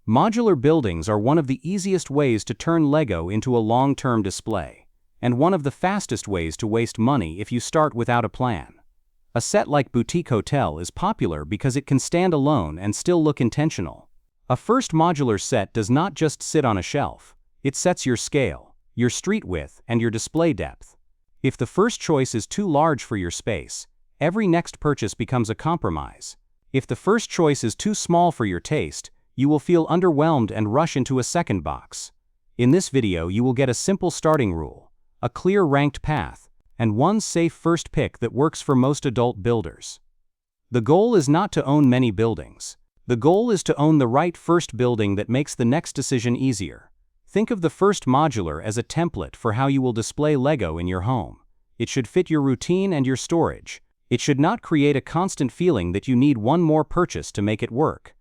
Modular buildings are one of the easiest ways to turn LEGO into a long-term display, and one of the fastest ways to waste money if you start without a plan. A set like Boutique Hotel is popular because it can stand alone and still look intentional. A first modular set does not just sit on a shelf, it sets your scale, your street width, and your display depth. If the first choice is too large for your space, every next purchase becomes a compromise. If the first choice is too small for your taste, you will feel underwhelmed and rush into a second box. In this video you will get a simple starting rule, a clear ranked path, and one safe first pick that works for most adult builders. The goal is not to own many buildings. The goal is to own the right first building that makes the next decision easier. Think of the first modular as a template for how you will display LEGO in your home. It should fit your routine and your storage. It should not create a constant feeling that you need one more purchase to make it work.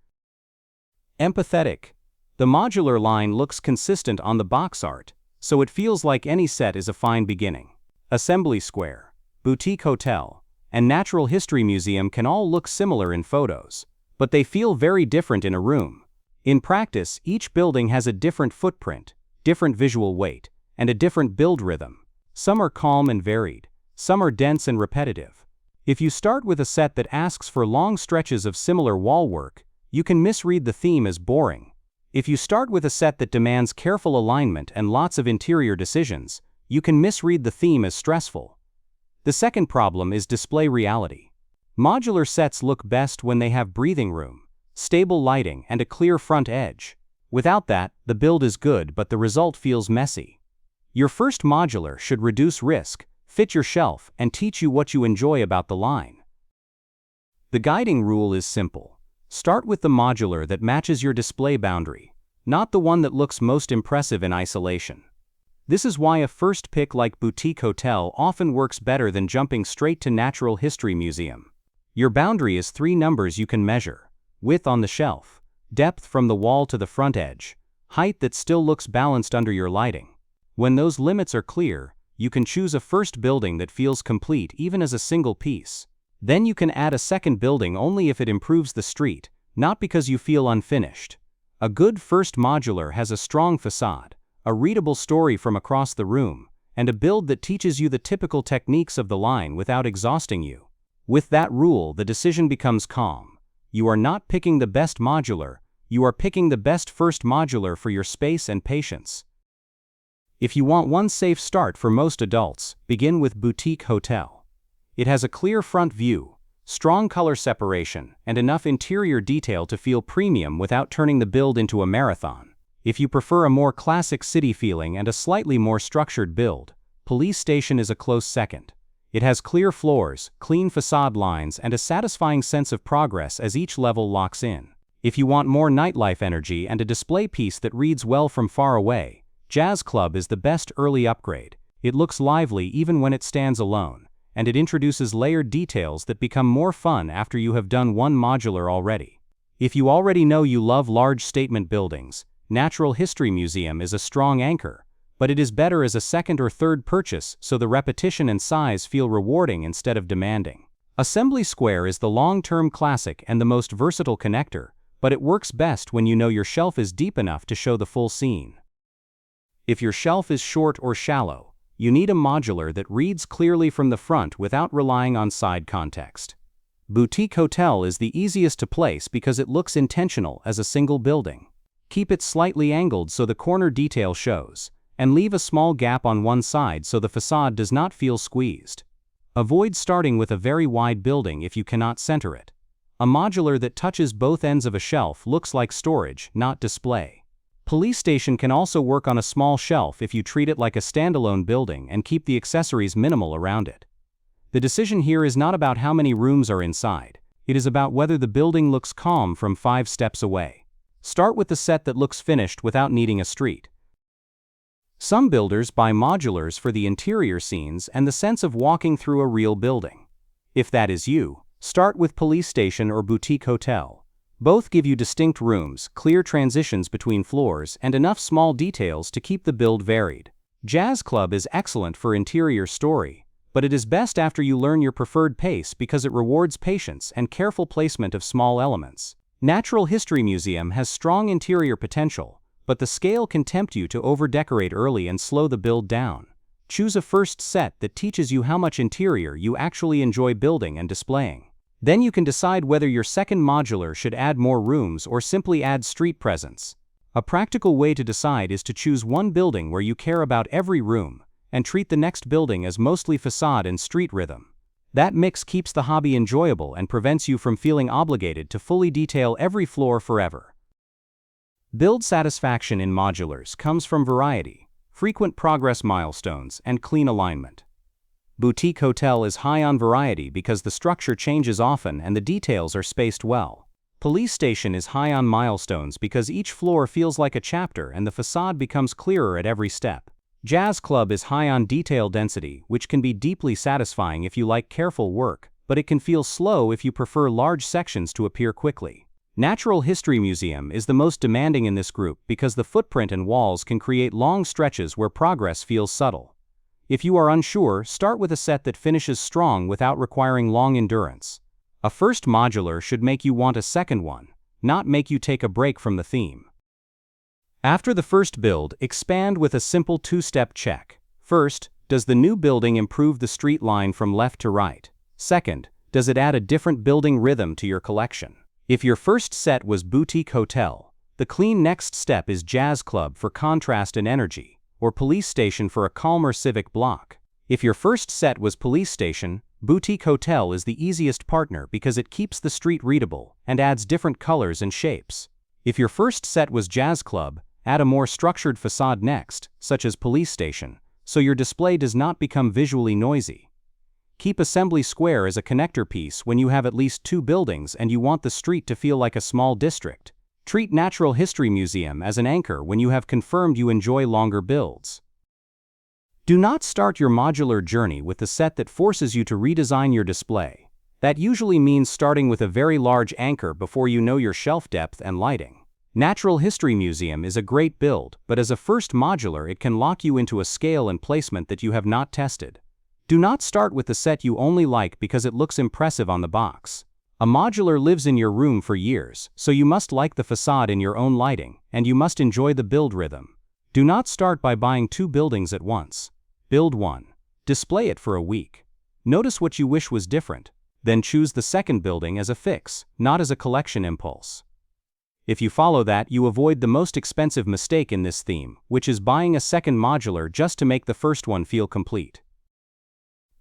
Empathetic. The modular line looks consistent on the box art, so it feels like any set is a fine beginning. Assembly Square, Boutique Hotel, and Natural History Museum can all look similar in photos, but they feel very different in a room. In practice, each building has a different footprint, different visual weight, and a different build rhythm. Some are calm and varied, some are dense and repetitive. If you start with a set that asks for long stretches of similar wall work, you can misread the theme as boring. If you start with a set that demands careful alignment and lots of interior decisions, you can misread the theme as stressful. The second problem is display reality. Modular sets look best when they have breathing room, stable lighting, and a clear front edge. Without that, the build is good but the result feels messy. Your first modular should reduce risk, fit your shelf, and teach you what you enjoy about the line. The guiding rule is simple. Start with the modular that matches your display boundary, not the one that looks most impressive in isolation. This is why a first pick like Boutique Hotel often works better than jumping straight to Natural History Museum. Your boundary is 3 numbers you can measure: width on the shelf, depth from the wall to the front edge, height that still looks balanced under your lighting. When those limits are clear, you can choose a first building that feels complete even as a single piece. Then you can add a second building only if it improves the street, not because you feel unfinished. A good first modular has a strong facade, a readable story from across the room, and a build that teaches you the typical techniques of the line without exhausting you. With that rule, the decision becomes calm. You are not picking the best modular, you are picking the best first modular for your space and patience. If you want one safe start for most adults, begin with Boutique Hotel. It has a clear front view, strong color separation, and enough interior detail to feel premium without turning the build into a marathon. If you prefer a more classic city feeling and a slightly more structured build, Police Station is a close second. It has clear floors, clean facade lines, and a satisfying sense of progress as each level locks in. If you want more nightlife energy and a display piece that reads well from far away, Jazz Club is the best early upgrade. It looks lively even when it stands alone, and it introduces layered details that become more fun after you have done one modular already. If you already know you love large statement buildings, Natural History Museum is a strong anchor, but it is better as a second or third purchase so the repetition and size feel rewarding instead of demanding. Assembly Square is the long-term classic and the most versatile connector, but it works best when you know your shelf is deep enough to show the full scene. If your shelf is short or shallow, you need a modular that reads clearly from the front without relying on side context. Boutique Hotel is the easiest to place because it looks intentional as a single building. Keep it slightly angled so the corner detail shows, and leave a small gap on one side so the facade does not feel squeezed. Avoid starting with a very wide building if you cannot center it. A modular that touches both ends of a shelf looks like storage, not display. Police Station can also work on a small shelf if you treat it like a standalone building and keep the accessories minimal around it. The decision here is not about how many rooms are inside, it is about whether the building looks calm from 5 steps away. Start with the set that looks finished without needing a street. Some builders buy modulars for the interior scenes and the sense of walking through a real building. If that is you, start with Police Station or Boutique Hotel. Both give you distinct rooms, clear transitions between floors, and enough small details to keep the build varied. Jazz Club is excellent for interior story, but it is best after you learn your preferred pace because it rewards patience and careful placement of small elements. Natural History Museum has strong interior potential, but the scale can tempt you to over-decorate early and slow the build down. Choose a first set that teaches you how much interior you actually enjoy building and displaying. Then you can decide whether your second modular should add more rooms or simply add street presence. A practical way to decide is to choose one building where you care about every room, and treat the next building as mostly facade and street rhythm. That mix keeps the hobby enjoyable and prevents you from feeling obligated to fully detail every floor forever. Build satisfaction in modulars comes from variety, frequent progress milestones, and clean alignment. Boutique Hotel is high on variety because the structure changes often and the details are spaced well. Police Station is high on milestones because each floor feels like a chapter and the facade becomes clearer at every step. Jazz Club is high on detail density, which can be deeply satisfying if you like careful work, but it can feel slow if you prefer large sections to appear quickly. Natural History Museum is the most demanding in this group because the footprint and walls can create long stretches where progress feels subtle. If you are unsure, start with a set that finishes strong without requiring long endurance. A first modular should make you want a second one, not make you take a break from the theme. After the first build, expand with a simple two-step check. First, does the new building improve the street line from left to right? Second, does it add a different building rhythm to your collection? If your first set was Boutique Hotel, the clean next step is Jazz Club for contrast and energy, or Police Station for a calmer civic block. If your first set was Police Station, Boutique Hotel is the easiest partner because it keeps the street readable and adds different colors and shapes. If your first set was Jazz Club, add a more structured facade next, such as Police Station, so your display does not become visually noisy. Keep Assembly Square as a connector piece when you have at least 2 buildings and you want the street to feel like a small district. Treat Natural History Museum as an anchor when you have confirmed you enjoy longer builds. Do not start your modular journey with the set that forces you to redesign your display. That usually means starting with a very large anchor before you know your shelf depth and lighting. Natural History Museum is a great build, but as a first modular it can lock you into a scale and placement that you have not tested. Do not start with the set you only like because it looks impressive on the box. A modular lives in your room for years, so you must like the facade in your own lighting, and you must enjoy the build rhythm. Do not start by buying 2 buildings at once. Build one. Display it for a week. Notice what you wish was different. Then choose the second building as a fix, not as a collection impulse. If you follow that, you avoid the most expensive mistake in this theme, which is buying a second modular just to make the first one feel complete.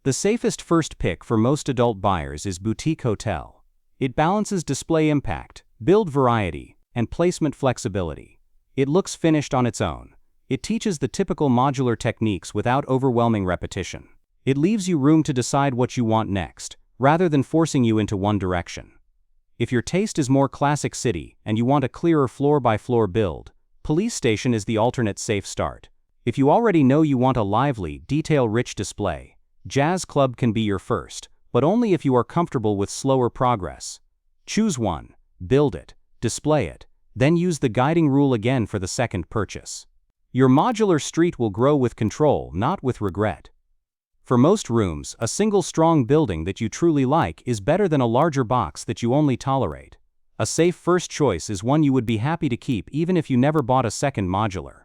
The safest first pick for most adult buyers is Boutique Hotel. It balances display impact, build variety, and placement flexibility. It looks finished on its own. It teaches the typical modular techniques without overwhelming repetition. It leaves you room to decide what you want next, rather than forcing you into one direction. If your taste is more classic city and you want a clearer floor-by-floor build, Police Station is the alternate safe start. If you already know you want a lively, detail-rich display, Jazz Club can be your first, but only if you are comfortable with slower progress. Choose one, build it, display it, then use the guiding rule again for the second purchase. Your modular street will grow with control, not with regret. For most rooms, a single strong building that you truly like is better than a larger box that you only tolerate. A safe first choice is one you would be happy to keep even if you never bought a second modular.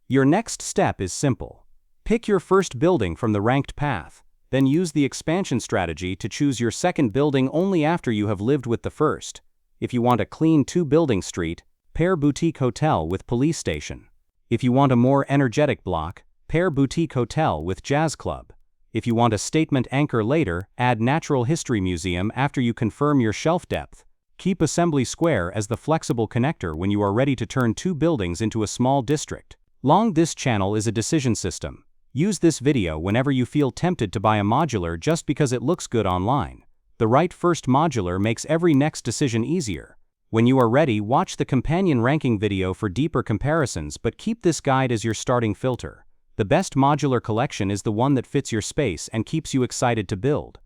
Your next step is simple. Pick your first building from the ranked path, then use the expansion strategy to choose your second building only after you have lived with the first. If you want a clean 2-building street, pair Boutique Hotel with Police Station. If you want a more energetic block, pair Boutique Hotel with Jazz Club. If you want a statement anchor later, add Natural History Museum after you confirm your shelf depth. Keep Assembly Square as the flexible connector when you are ready to turn 2 buildings into a small district. This channel is a decision system. Use this video whenever you feel tempted to buy a modular just because it looks good online. The right first modular makes every next decision easier. When you are ready, watch the companion ranking video for deeper comparisons, but keep this guide as your starting filter. The best modular collection is the one that fits your space and keeps you excited to build.